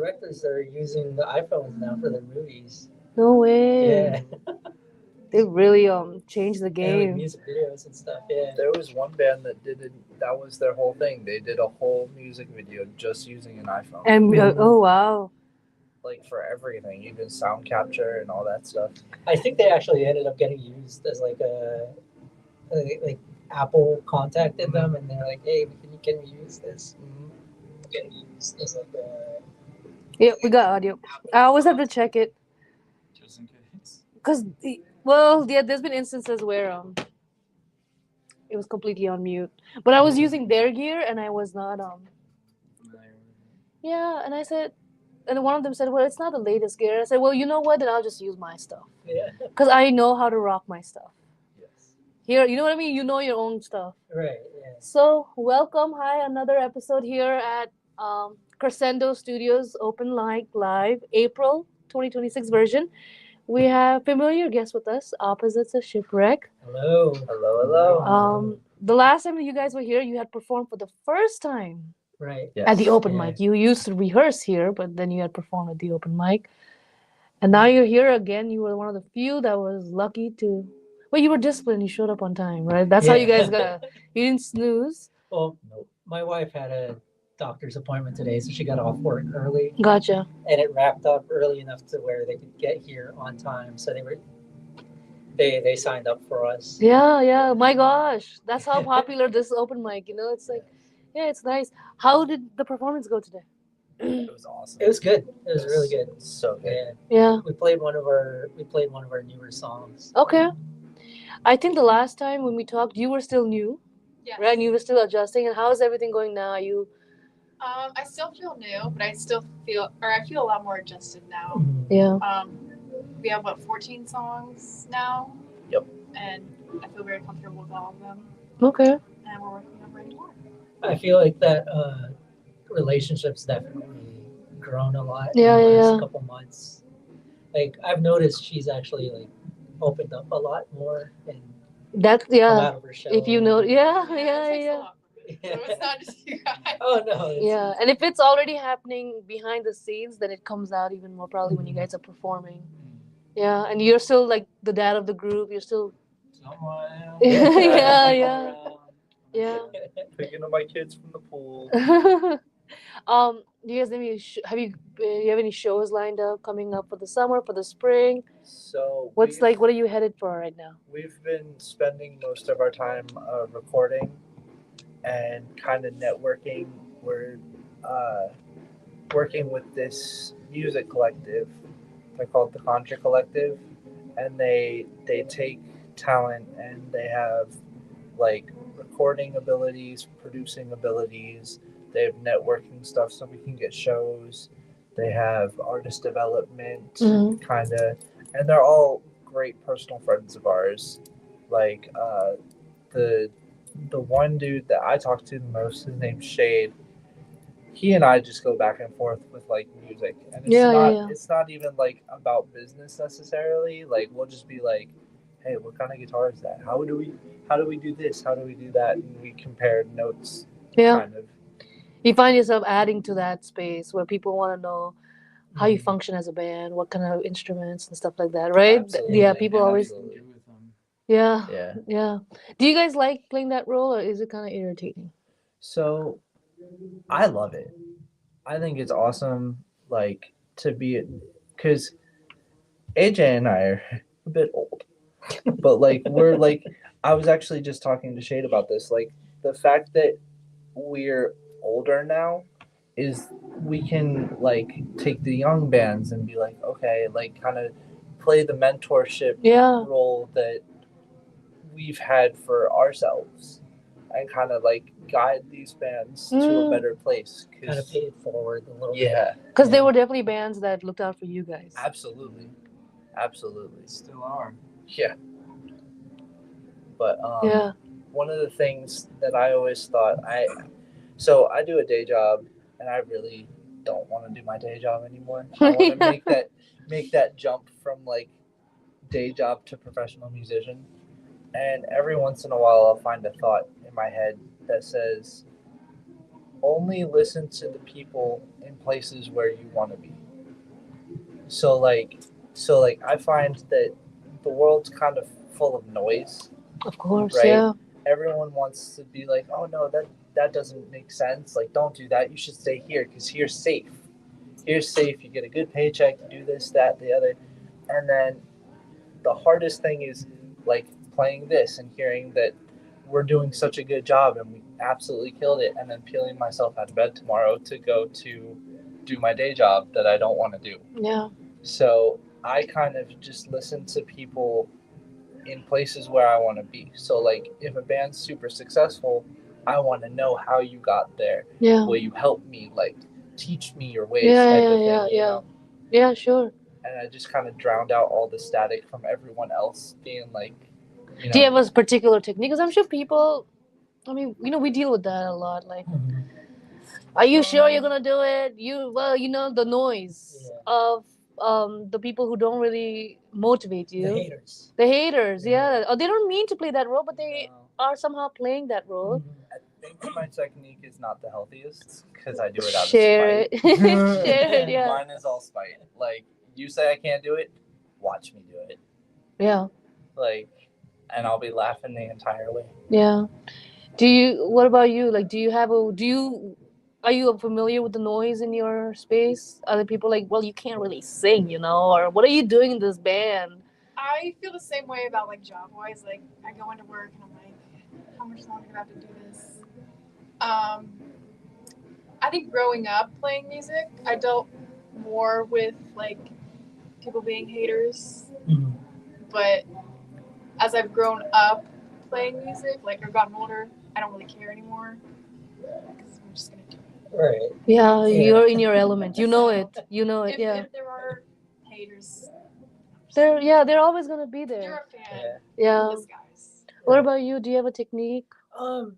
directors are using the iPhones now for their movies. No way. Yeah, They really changed the and like game. music videos and stuff. Yeah. There was one band that did it. That was their whole thing. They did a whole music video just using an iPhone, And oh wow. like for everything, even sound capture and all that stuff. I think they actually ended up getting used as like Apple contacted them and they're like, hey, can we use this? Getting used as like a Yeah, we got audio. I always have to check it Just in case. because well, yeah, there's been instances where it was completely on mute, but I was using their gear and I was not Familiar with yeah, and I said, and one of them said, well, it's not the latest gear. I said, well, you know what? Then I'll just use my stuff yeah. because I know how to rock my stuff. Yes. Here, you know what I mean? You know your own stuff. Right, yeah. So, welcome. Hi, another episode here at Crescendo Studios Open Mic Live, April 2026 version. We have familiar guests with us, Opposite The Shipwreck. Hello. Hello. The last time that you guys were here, you had performed for the first time Right. Yes. at the open Yeah. mic. You used to rehearse here, but then you had performed at the open mic. And now you're here again. You were one of the few that was lucky to. Well, you were disciplined. You showed up on time, right? That's how you Yeah. guys got. You didn't snooze. Well, Nope. my wife had a doctor's appointment today, so she got off work early, Gotcha. and it wrapped up early enough to where they could get here on time. So they signed up for us. Yeah. My gosh, that's how popular this open mic. You know, it's like, yeah, it's nice. How did the performance go today? It was awesome. It was good. It was really good. So good. Yeah, Yeah. we played one of our newer songs. Okay. I think the last time when we talked, you were still new, Yes. right? And you were still adjusting. And how is everything going now? Are you? I still feel new, but I feel a lot more adjusted now. Mhm. Yeah. We have 14 songs now. Yep. And I feel very comfortable with all of them. Okay. And we're working on writing more. I feel like that relationship's definitely grown a lot Yeah, in the last yeah. couple months. Like I've noticed she's actually like opened up a lot more and That's come yeah. out of her shell. If you know, yeah. It takes a lot for me. Yeah. So it's not just you guys. Oh no. It's, Yeah, and if it's already happening behind the scenes, then it comes out even more probably when you guys are performing. Yeah, and you're still like the dad of the group. You're still. Someone. Yeah. Yeah. Picking up my kids from the pool. Do you guys you have any shows lined up coming up for the summer, for the spring? So What are you headed for right now? we've been spending most of our time recording and kind of networking. We're working with this music collective. They're called the Contra Collective, and they take talent and they have like recording abilities, producing abilities. They have networking stuff so we can get shows. They have artist development, Mhm. kind of, and they're all great personal friends of ours. Like the one dude that I talk to the most, his name's Shade. He and I just go back and forth with like music, and it's not even like about business necessarily. Like we'll just be like, hey, what kind of guitar is that? How do we do this? How do we do that? And we compare notes, Yeah. kind of. You find yourself adding to that space where people want to know how you Mhm. function as a band, what kind of instruments and stuff like that, right? Absolutely. Yeah, people How always. you can do with them. Yeah. Yeah. Do you guys like playing that role, or is it kind of irritating? So I love it. I think it's awesome, like to be, because AJ and I are a bit old, but like we're like, I was actually just talking to Shade about this. Like the fact that we're older now is we can like take the young bands and be like, okay, like kind of play the mentorship Yeah. role that we've had for ourselves and kind of like guide these bands to a better place. Kind of pay it forward a little bit. Yeah, Because they were definitely bands that looked out for you guys. absolutely. Still are. Yeah. But Yeah. one of the things that I always thought so I do a day job and I really don't want to do my day job anymore. I want to make that jump from like day job to professional musician. And every once in a while I'll find a thought in my head that says, only listen to the people in places where you want to be. So like I find that the world's kind of full of noise, Of course, right? yeah. Everyone wants to be like, oh no, that doesn't make sense. Like, don't do that. You should stay here because here's safe. Here's safe. You get a good paycheck. You do this, that, the other, and then the hardest thing is like playing this and hearing that we're doing such a good job and we absolutely killed it, and then peeling myself out of bed tomorrow to go to do my day job that I don't want to do. Yeah. So I kind of just listen to people in places where I want to be. So like if a band's super successful, I want to know how you got there. Yeah. Will you help me? Like teach me your ways, Yeah, type yeah, of thing. yeah, you yeah. know? Yeah, sure. And I just kind of drowned out all the static from everyone else being like, you know. Do you have a particular technique? Because I'm sure people, I mean, we deal with that a lot. Like, Mhm. are you sure you're gonna do it? The noise Yeah. of the people who don't really motivate The you. haters. The haters, Yeah. yeah. Or they don't mean to play that role, but they No. are somehow playing that role. Mhm. I think my technique is not the healthiest because I do it out of Share spite. it. Share it, yeah. Mine is all spite. Like you say I can't do it, watch me do it. Yeah, Like, and I'll be laughing the entire way. yeah. What about you? Like, are you familiar with the noise in your space? Other people like, well, you can't really sing, or what are you doing in this band? I feel the same way about like job wise. Like I go into work and I'm like, how much longer do I have to do this? I think growing up playing music, I dealt more with like people being haters. Mhm. But as I've grown up playing music, like I've gotten older, I don't really care anymore. Because I'm just gonna do it. Right. Yeah, Yeah. you're in your element. You know it. You know it. If, Yeah. if there are haters, They're always gonna be you're there. a fan. Yeah. Yeah. Disguise. What about you? Do you have a technique? Um.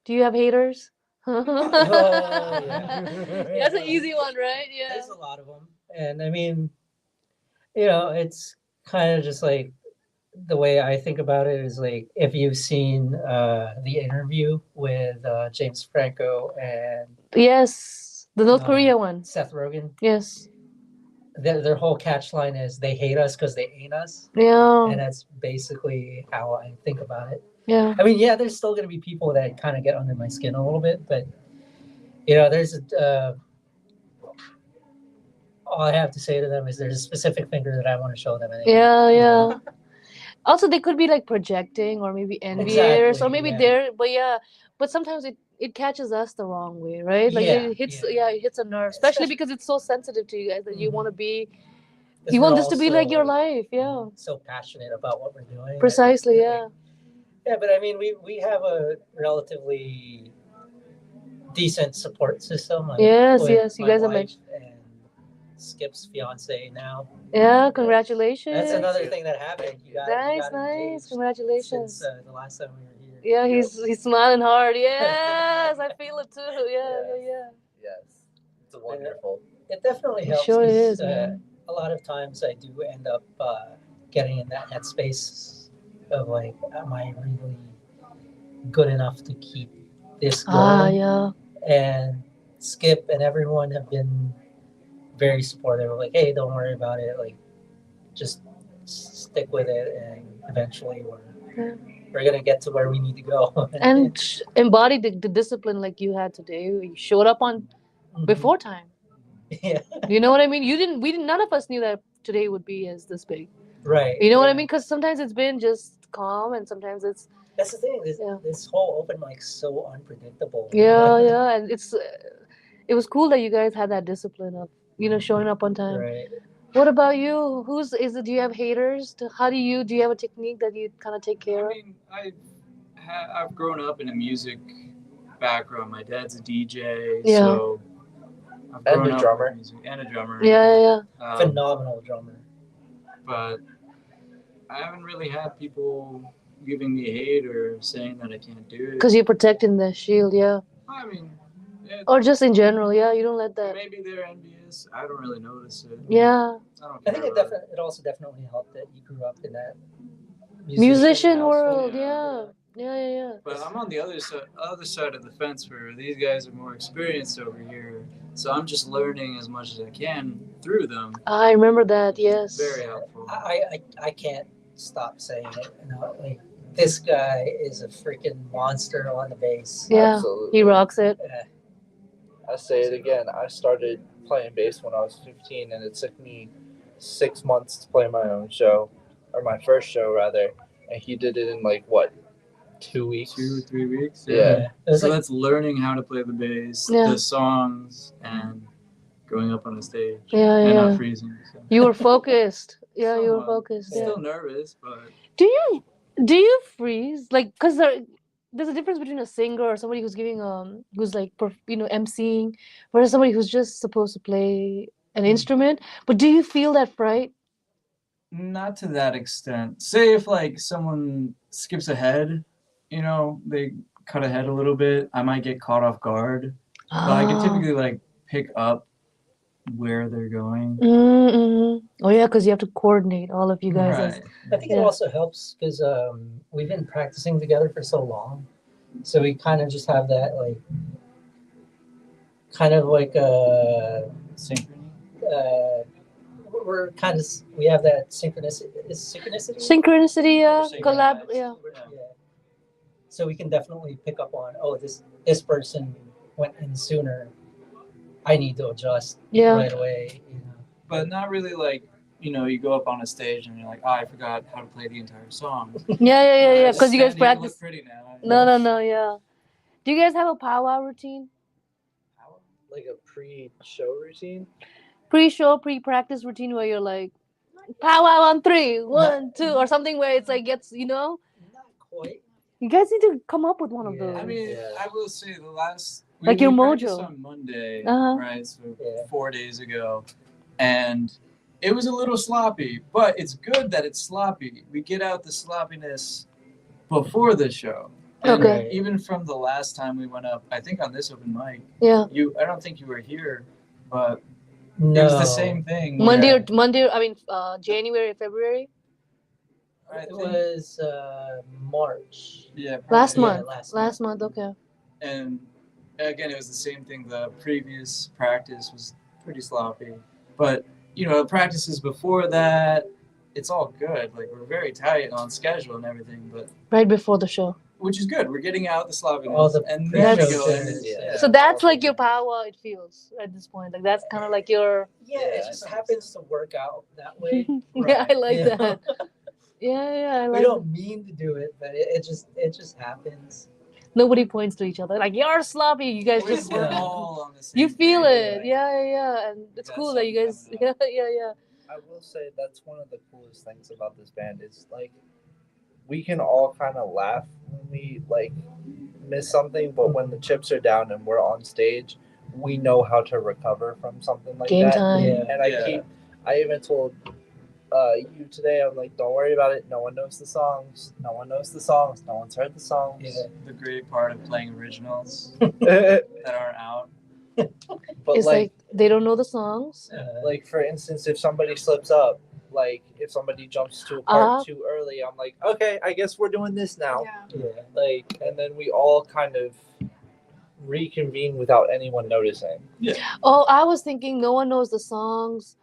Do you have haters? yeah. That's an easy one, right? Yeah. There's a lot of them, and I mean, it's kind of just like the way I think about it is like if you've seen the interview with James Franco and Yes, the North Uh, Korea one. Seth Rogen, Yes. their whole catch line is they hate us because they ain't us, Yeah. and that's basically how I think about it. Yeah. I mean, yeah, there's still going to be people that kind of get under my skin a little bit, but there's all I have to say to them is there's a specific finger that I want to show them. And Yeah. you Yeah. know, Also, they could be like projecting or maybe envious Exactly, or maybe yeah. but sometimes it catches us the wrong way, right? Like Yeah, it hits, yeah. it hits a nerve, especially Especially- because it's so sensitive to you guys that you Mhm. want to be, 'Cause you we're want this to be like your also life, yeah. so passionate about what we're doing. Precisely, Like, yeah. Yeah, but I mean, we have a relatively decent support system. Like Yes, with yes, you my guys have wife and Skip's fiance now. Yeah, congratulations. That's another thing that happened. You got Nice, engaged congratulations. since the last time we were here. Yeah, he's smiling hard. Yes, I feel it too. Yeah. Yes, it's wonderful. It definitely It helps. sure 'Cause, is, man. a lot of times I do end up getting in that headspace of like, am I really good enough to keep this going? Ah, yeah. And Skip and everyone have been very supportive of like, hey, don't worry about it. Like, just stick with it, and eventually we're gonna get to where we need to go. And embody the discipline like you had today. You showed up on Mhm. before time. Yeah. You know what I mean? None of us knew that today would be as this big. Right. You know what I yeah. mean? Because sometimes it's been just calm and sometimes it's, That's the thing. This whole open mic's so unpredictable. yeah. And it was cool that you guys had that discipline of, showing up on time. Right. What about you? Do you have haters? Do you have a technique that you kind of take care I of? mean, I've grown up in a music background. My dad's a DJ, Yeah. so I've And grown a up drummer. with music and a drummer. Yeah. Phenomenal drummer. But I haven't really had people giving me hate or saying that I can't do it. Because you're protecting the shield, yeah. I mean, Or just in general, yeah. You don't let that. maybe they're envious. I don't really notice it. Yeah. I don't I care think about it also definitely helped that you grew up in that Musician household. world, yeah. Yeah. But I'm on the other side of the fence where these guys are more experienced over here. So I'm just learning as much as I can through them. I remember that. Yes. Very helpful. I can't stop saying it. You know, like this guy is a freaking monster on the bass. Yeah. Absolutely. He rocks it. I say it again. I started playing bass when I was 15, and it took me 6 months to play my own show, or my first show rather. And he did it in like what, 2 weeks? 2 or 3 weeks. Yeah. It was So like, that's learning how to play the bass, Yeah. the songs, and going up on the stage Yeah, and yeah. not freezing. So. You were focused. Yeah, you were Somewhat. focused. Yeah. Still nervous, but Do you freeze like because there's a difference between a singer or somebody who's giving who's like emceeing versus somebody who's just supposed to play an instrument. But do you feel that fright? not to that extent. Say if like someone skips ahead, they cut ahead a little bit, I might get caught off guard. But I can typically like pick up where they're going. Mm-hmm. Oh yeah, because you have to coordinate all of you guys. Right. I think it Yeah. also helps because we've been practicing together for so long, so we kind of just have that like, kind of like Synchrony. we're kind of we have that synchronicity. Is synchronicity? Synchronicity, yeah. Synchronized. Collab, yeah. Yeah. So we can definitely pick up on, oh, this person went in sooner. I need to adjust Yeah. right away. You know. But not really like, you go up on a stage and you're like, oh, I forgot how to play the entire song. Yeah. Just Because you guys stand here and practice. Look pretty now. No, yeah. Do you guys have a powwow routine? Like a pre-show routine. Pre-show, pre-practice routine where you're like, powwow on 3, 1, 2, or something where it's like Not quite. you guys need to come up with one of Yeah. those. I mean, Yeah. I will say the last Like we your practiced mojo. on Monday, Uh-huh. right? So Yeah. 4 days ago, and it was a little sloppy, but it's good that it's sloppy. We get out the sloppiness before the show. And Okay. even from the last time we went up, I think on this open mic, Yeah. I don't think you were here, but No. it was the same thing. Monday, where January, February, I It think, was March. yeah, last probably. Yeah, month. last Month. Okay. And again, it was the same thing. The previous practice was pretty sloppy, but practices before that, it's all good. Like we're very tight on schedule and everything, but Right before the show. which is good. We're getting out the sloppiness, All the and then we pre-show go in. jitters, Yeah. So that's like your powwow. It feels at this point. Like that's kind of like your. Yeah, Yeah, it just happens to work out that way. Yeah, I like Yeah. that. Yeah, I We like. don't mean to do it, but it just happens. Nobody points to each other like you're sloppy. You guys just. We're Yeah. all on the same You feel page. it. Yeah, and it's Got cool that you guys. something coming Yeah. I will say that's one of the coolest things about this band is like we can all kind of laugh when we like miss something, but when the chips are down and we're on stage, we know how to recover from something like Game that. time. Yeah. And I even told you today, I'm like, don't worry about it. No one knows the songs. No one knows the songs. No one's heard the songs. Yeah. The great part of playing originals but that aren't out. It's like they don't know the songs. like for instance, if somebody slips up, like if somebody jumps to a part too early, I'm like, okay, I guess we're doing this now. Yeah. Yeah. Like, and then we all kind of reconvene without anyone noticing. Oh, I was thinking no one knows the songs,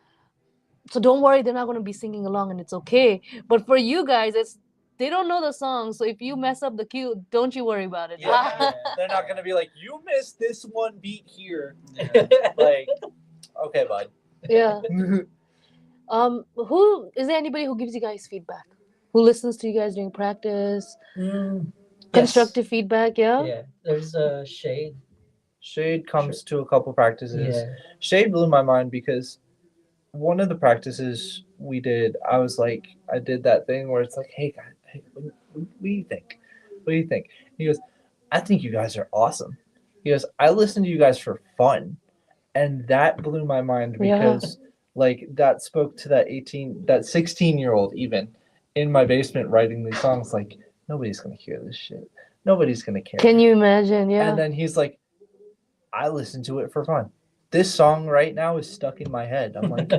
so don't worry, they're not going to be singing along, and it's okay. But for you guys, they don't know the songs, so if you mess up the cue, don't you worry about it. Yeah. They're not gonna be like, you missed this one beat here. Yeah. Like, okay, bud. Yeah. Who is there? Anybody who gives you guys feedback? Who listens to you guys during practice? Constructive feedback, yeah. Yeah. There's Shade. Shade comes to a couple practices. Yeah. Shade blew my mind because one of the practices we did, I did that thing where it's like, hey guys, what do you think? What do you think? He goes, I think you guys are awesome. He goes, I listen to you guys for fun. And that blew my mind because like that spoke to that 16-year-old even in my basement writing these songs, like nobody's gonna hear this shit. Nobody's gonna care. Can you imagine? Yeah. And then he's like, I listen to it for fun. This song right now is stuck in my head. I'm like,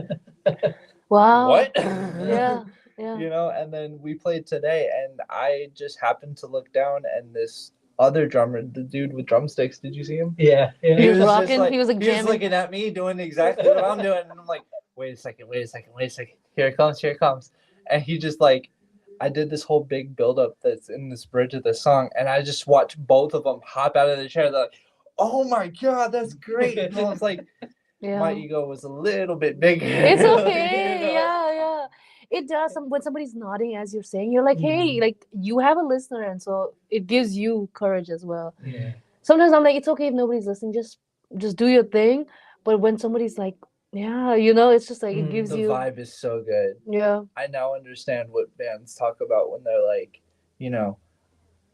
Wow. what? Yeah. Yeah. You know, and then we played today, and I just happened to look down, and this other drummer, the dude with drumsticks, did you see him? Yeah. He was just rocking, he was, like, he was jamming. looking at me doing exactly what I'm doing, and I'm like, wait a second, here it comes, and he just like, I did this whole big build up that's in this bridge of the song, and I just watched both of them hop out of the chair. They're like, oh my god, that's great. And I was like, my ego was a little bit bigger. It's You okay. know? Yeah. It does. When somebody's nodding as you're saying, you're like, hey, like you have a listener, and so it gives you courage as well. Yeah. Sometimes I'm like, it's okay if nobody's listening, just do your thing. But when somebody's like, yeah, you know, it's just like it gives The you. vibe is so good. Yeah. I now understand what bands talk about when they're like, you know,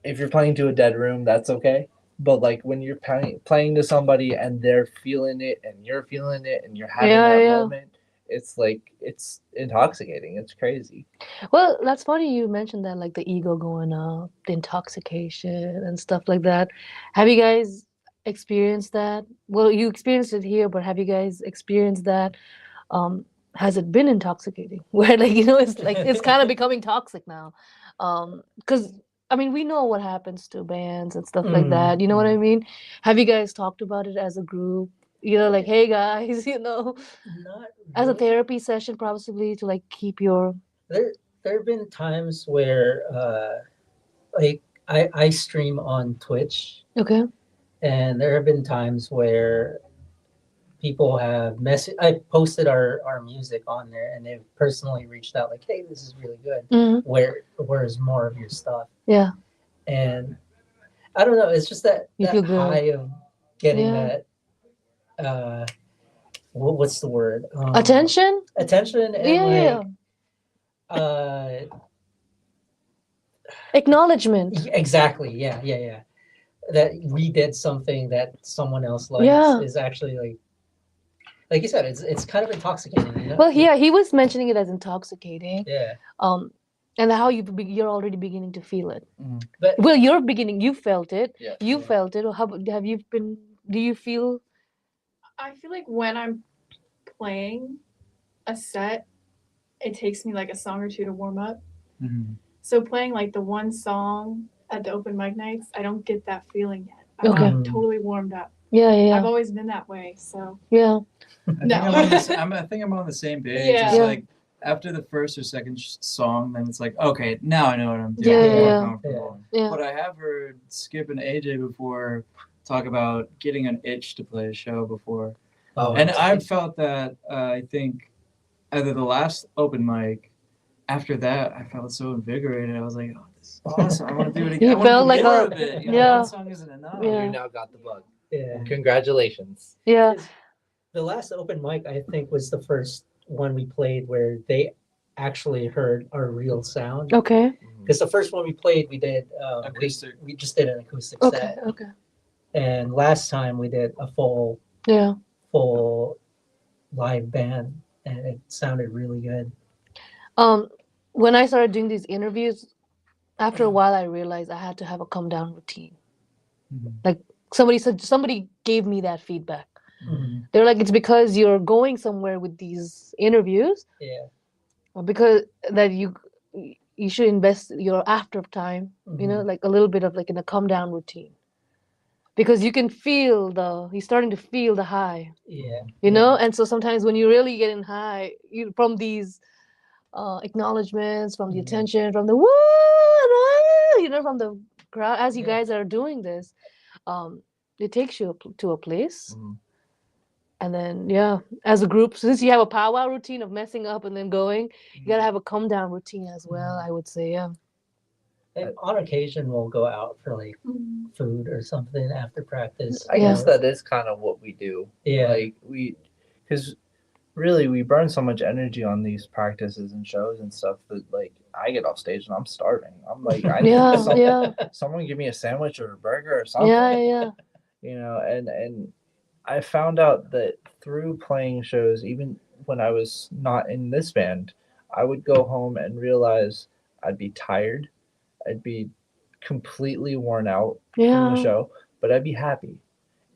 if you're playing to a dead room, that's okay. But like when you're playing to somebody and they're feeling it and you're feeling it and you're having that moment, it's like it's intoxicating. It's crazy. Well, that's funny you mentioned that, like the ego going up, the intoxication and stuff like that. Have you guys experienced that? Well, you experienced it here, but have you guys experienced that? Um, has it been intoxicating? Where like, you know, it's like it's kind of becoming toxic now. Because I mean, we know what happens to bands and stuff like that. You know what I mean? Have you guys talked about it as a group? You know, like, hey guys, you know, Not as a really. therapy session, possibly to like keep your. There have been times where like I stream on Twitch, Okay. and there have been times where people have I posted our music on there, and they've personally reached out like, hey, this is really good. Mhm. Where's more of your stuff? Yeah. And I don't know, it's just that You feel good. high of getting Yeah. that what's the word? Attention. Attention and Yeah. Acknowledgement. Exactly. Yeah. That we did something that someone else likes Yeah. is actually like you said, it's kind of intoxicating. You know? Well, yeah, he was mentioning it as intoxicating. Yeah. And how you're already beginning to feel it. But Well, you're beginning. You felt it. Yeah. You felt it. Or how have you been? Do you feel? I feel like when I'm playing a set, it takes me like a song or two to warm up. Mhm. So playing like the one song at the open mic nights, I don't get that feeling yet. I'm Okay. not totally warmed up. Yeah. I've always been that way. So Yeah. I think I'm on the same page. Yeah. It's Yeah. like after the first or second song, then it's like, okay, now I know what I'm doing. Yeah, I'm more yeah. comfortable. Yeah. But I have heard Skip and AJ before talk about getting an itch to play a show before. oh, And I've felt that, I think, either the last open mic, after that, I felt so invigorated. I was like, oh, this is awesome. I want to do it again. You I want to felt do like more a- of it. yeah. One song isn't enough. Yeah. You now got the bug. yeah. Congratulations. Yeah. The last open mic I think was the first one we played where they actually heard our real sound. Okay. Because the first one we played, we did Acoustic. we just did an acoustic Okay. set, Okay. and last time we did a full Yeah. live band, and it sounded really good. When I started doing these interviews, after a while, I realized I had to have a come down routine. Mhm. Like somebody gave me that feedback. Mm-hmm. They're like, it's because you're going somewhere with these interviews, Yeah. or because that you should invest your after time, you know, like a little bit of like in a come down routine, because you can feel you're starting to feel the high, Yeah. you know. And so sometimes when you're really getting high, from these acknowledgments, from the attention, from the woo, you know, from the crowd, as you guys are doing this, it takes you to a place. And then, as a group, since you have a powwow routine of messing up and then going, you gotta have a come down routine as well. I would say, yeah. And on occasion, we'll go out for like food or something after practice. I guess that is kind of what we do. Yeah. Like because really we burn so much energy on these practices and shows and stuff that like I get off stage and I'm starving. I'm like, I need someone give me a sandwich or a burger or something. Yeah. You know, and I found out that through playing shows, even when I was not in this band, I would go home and realize I'd be tired. I'd be completely worn out from the show, but I'd be happy.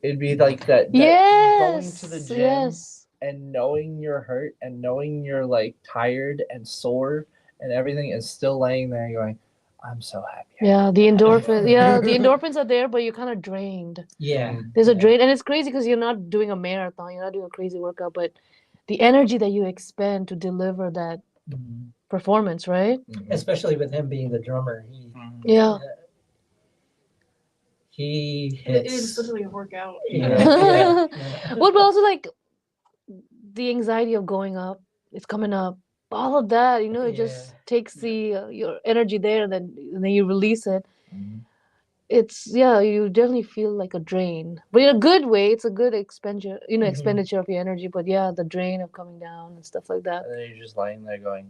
It'd be like that going to the gym and knowing you're hurt and knowing you're like tired and sore and everything is still laying there going, I'm so happy. Yeah, the endorphins. Yeah, the endorphins are there, but you're kind of drained. Yeah. There's a Yeah. drain, and it's crazy because you're not doing a marathon, you're not doing a crazy workout, but the energy that you expend to deliver that Mhm. performance, right? Especially with him being the drummer, Yeah. he It hits. is literally a workout. Yeah. Yeah. Well, but also like the anxiety of going up, it's coming up, all of that, it just takes the your energy there, and then you release it. Mhm. It's you definitely feel like a drain, but in a good way. It's a good expenditure, Mhm. expenditure of your energy. But yeah, the drain of coming down and stuff like that. And then you're just lying there going,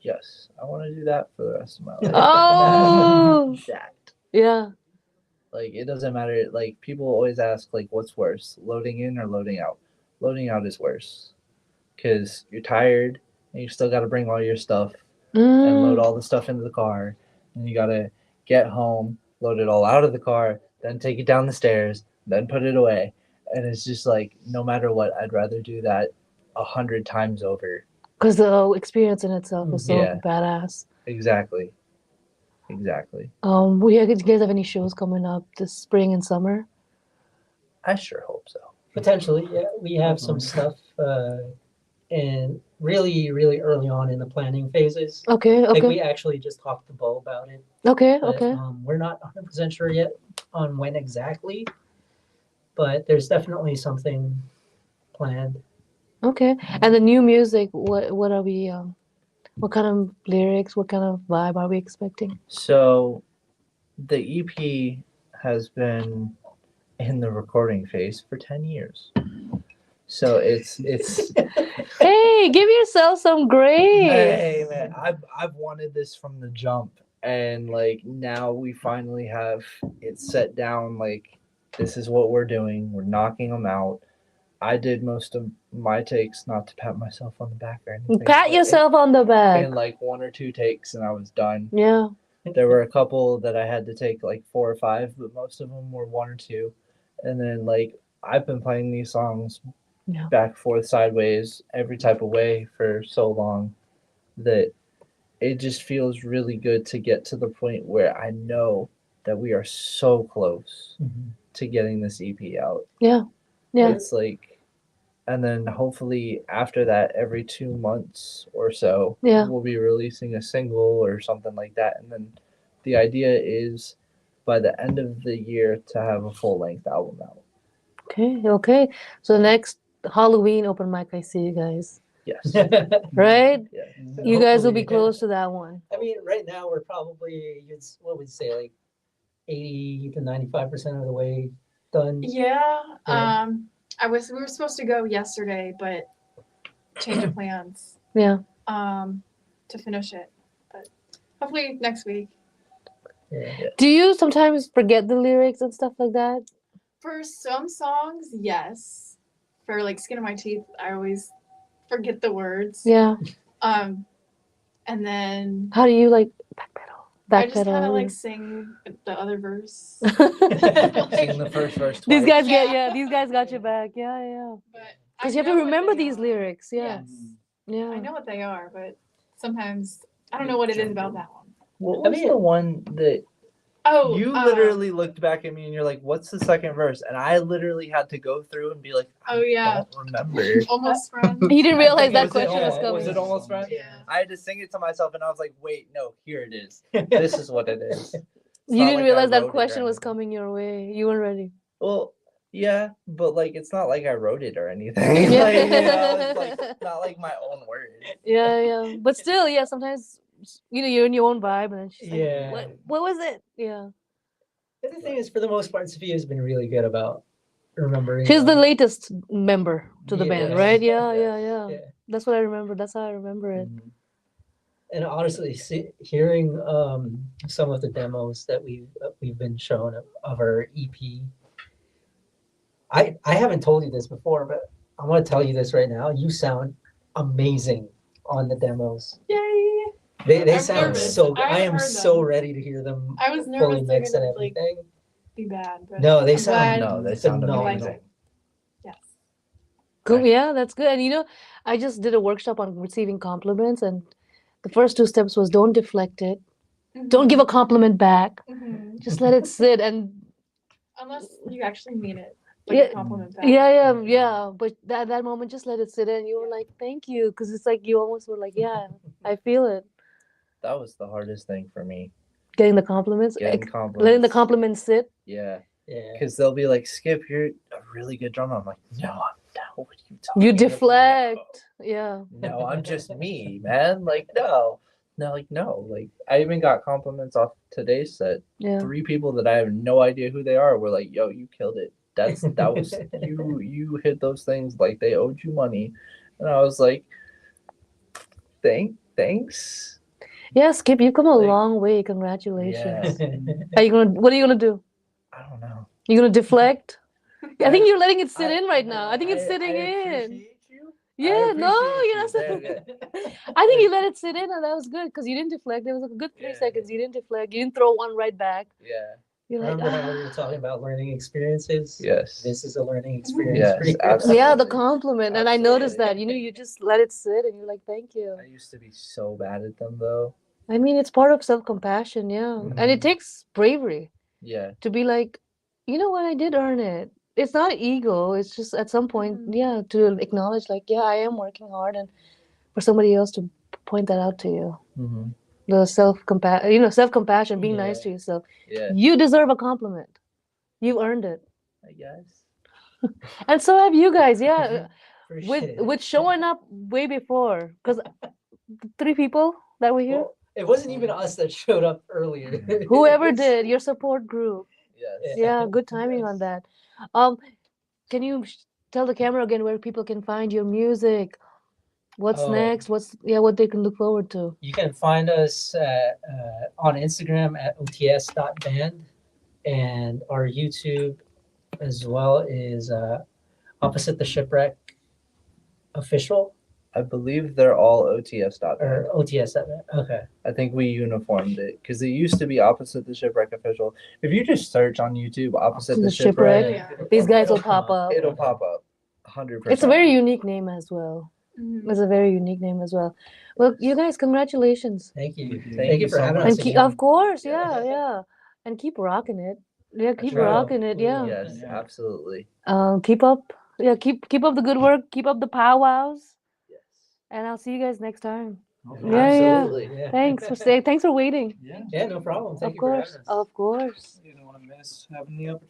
yes, I want to do that for the rest of my life. Oh, That. yeah. Like, it doesn't matter. Like, people always ask, like, what's worse, loading in or loading out? Loading out is worse because you're tired and you still got to bring all your stuff and load all the stuff into the car. And you got to get home, load it all out of the car, then take it down the stairs, then put it away. And it's just like, no matter what, I'd rather do that 100 times over. Because the experience in itself is so Yeah. badass. Exactly. Exactly. Do you guys have any shows coming up this spring and summer? I sure hope so. Potentially, yeah. We have some stuff, and really, really early on in the planning phases. Okay, Like okay, we actually just talked to Bo about it. okay, But, okay. we're not 100% sure yet on when exactly, but there's definitely something planned. Okay. And the new music, what are we what kind of lyrics, what kind of vibe are we expecting? So the EP has been in the recording phase for 10 years. So it's Hey, give yourself some grace. hey man, I've wanted this from the jump, and like now we finally have it set down. Like, this is what we're doing. We're knocking them out. I did most of my takes, not to pat myself on the back or anything. Pat but yourself on the back. in like 1 or 2 takes, and I was done. Yeah. There were a couple that I had to take like 4 or 5, but most of them were 1 or 2. And then like I've been playing these songs Yeah. back, forth, sideways, every type of way for so long that it just feels really good to get to the point where I know that we are so close to getting this EP out. Yeah. Yeah. It's like, and then hopefully after that, every 2 months or so, Yeah. we'll be releasing a single or something like that. And then the idea is by the end of the year to have a full length album out. Okay, okay. So next Halloween open mic, I see you guys. Yes. Right? Yeah. You guys will be Hopefully, close to that one. I mean, right now we're probably, what would you say, like 80 to 95% of the way done. Yeah. Yeah. We were supposed to go yesterday, but change of plans. Yeah. To finish it. But hopefully next week. Yeah. Do you sometimes forget the lyrics and stuff like that? For some songs, yes. For like Skin of My Teeth, I always forget the words. Yeah. And then How do you like backpedal? I just kind of like sing the other verse. Sing the first verse twice. These guys Yeah. these guys got your back. Yeah, yeah. But Because I you have to know what remember they these are. lyrics. Yeah. Yes. Yeah. I know what they are, but sometimes I don't know what it is about that one. What was the one that Oh, you literally looked back at me and you're like, what's the second verse? And I literally had to go through and be like, I Oh, yeah. don't remember. Almost Friends. He didn't realize that Was it question was almost- coming. Was it almost right? Yeah. I had to sing it to myself and I was like, wait, no, here it is. This is what it is. It's You not didn't like I realize that wrote it or question was anything. coming your way. You weren't ready. Well, yeah, but like it's not like I wrote it or anything. Yeah. Like, it's like not like my own word. Yeah, yeah. But still, yeah, sometimes you're in your own vibe and then she's like, Yeah. what was it? Yeah. The other thing is, for the most part, Sophia's been really good about remembering. She's the latest member to the band, Yes. right? Yeah, Yeah. yeah, yeah. Yeah. That's what I remember. That's how I remember it. And honestly, hearing some of the demos that we've been shown of our EP, I haven't told you this before, but I want to tell you this right now. You sound amazing on the demos. Yay! They I'm sound nervous. so good. I I am haven't heard so them. ready to hear them I was fully nervous they're mixed and gonna like everything. be bad, but No, they I'm sound glad No, they sound phenomenal. I liked amazing. it. Yes. Cool. Yeah, that's good. And I just did a workshop on receiving compliments, and The first 2 steps was don't deflect it. Don't give a compliment back. Mhm. Just let it sit and Unless you actually mean it, like Yeah. a compliment back. yeah. But that moment, just let it sit in. You were like, thank you, because it's like you almost were like, yeah, I feel it. That was the hardest thing for me. Getting the compliments, Getting letting compliments. the compliments sit. Yeah. Yeah. Because they'll be like, Skip, you're a really good drummer. I'm like, no, I'm not. What are you talking You about? deflect. Yeah. No, I'm just me, man. Like, no. No, like, no. Like, I even got compliments off today's set. Yeah. 3 people that I have no idea who they are were like, yo, you killed it. That was you hit those things like they owed you money. And I was like, thanks. Yeah, Skip, you've come a Like, long way. Congratulations. Yeah. What are you gonna do? I don't know. You gonna deflect? I think I- you're letting it sit I- in right now. I think it's I sitting in. appreciate you. Yeah, no, appreciate you're not you. saying. Yeah. I think you let it sit in, and that was good because you didn't deflect. There was a good 3 Yeah. seconds. You didn't deflect. You didn't throw one right back. Yeah. You're like, Remember how we were talking about learning experiences? Yes. This is a learning experience. Yes, for you. absolutely. yeah, the compliment. And I noticed Absolutely. that. You just let it sit, and you're like, thank you. I used to be so bad at them though. I mean, it's part of self-compassion, yeah. And it Mhm. takes bravery Yeah. to be like, you know what, I did earn it. It's not ego. It's just at some point, Mhm. yeah, to acknowledge like, yeah, I am working hard, and for somebody else to point that out to you. Mm-hmm. The self-compassion, being nice Yeah. to yourself. Yeah. You deserve a compliment. You've earned it. I guess. And so have you guys, yeah. Appreciate it. With showing up way before. Because 3 people that were here, Well, it wasn't even us that showed up earlier. whoever did, your support group. Yes. Yeah, good timing on that. Can you tell the camera again where people can find your music? What's Oh. next? What they can look forward to? You can find us on Instagram at ots.band, and our YouTube as well is Opposite the Shipwreck official I believe they're all OTS.band. or OTS.band. Okay. I think we uniformed it because it used to be Opposite the Shipwreck official. If you just search on YouTube Opposite the The Shipwreck, Shipwreck. These guys will pop up. it'll pop up. 100%. It's a very unique name as well. Mhm. It's a very unique name as well. Well, you guys, congratulations. Thank you. Thank Thank you you for so having much. us And again. of course, Yes. yeah. And keep rocking it. Yeah, keep right. rocking it. We Yeah. will. Yes, Yeah. absolutely. Keep up. Yeah, keep up the good work. Keep up the powwows. Yes. And I'll see you guys next time. Hopefully. Yeah, yeah. Absolutely. Yeah. Thanks for waiting. Yeah. Yeah, no problem. Thank Of you for course. having us. Of course. You don't want to miss having the opportunity.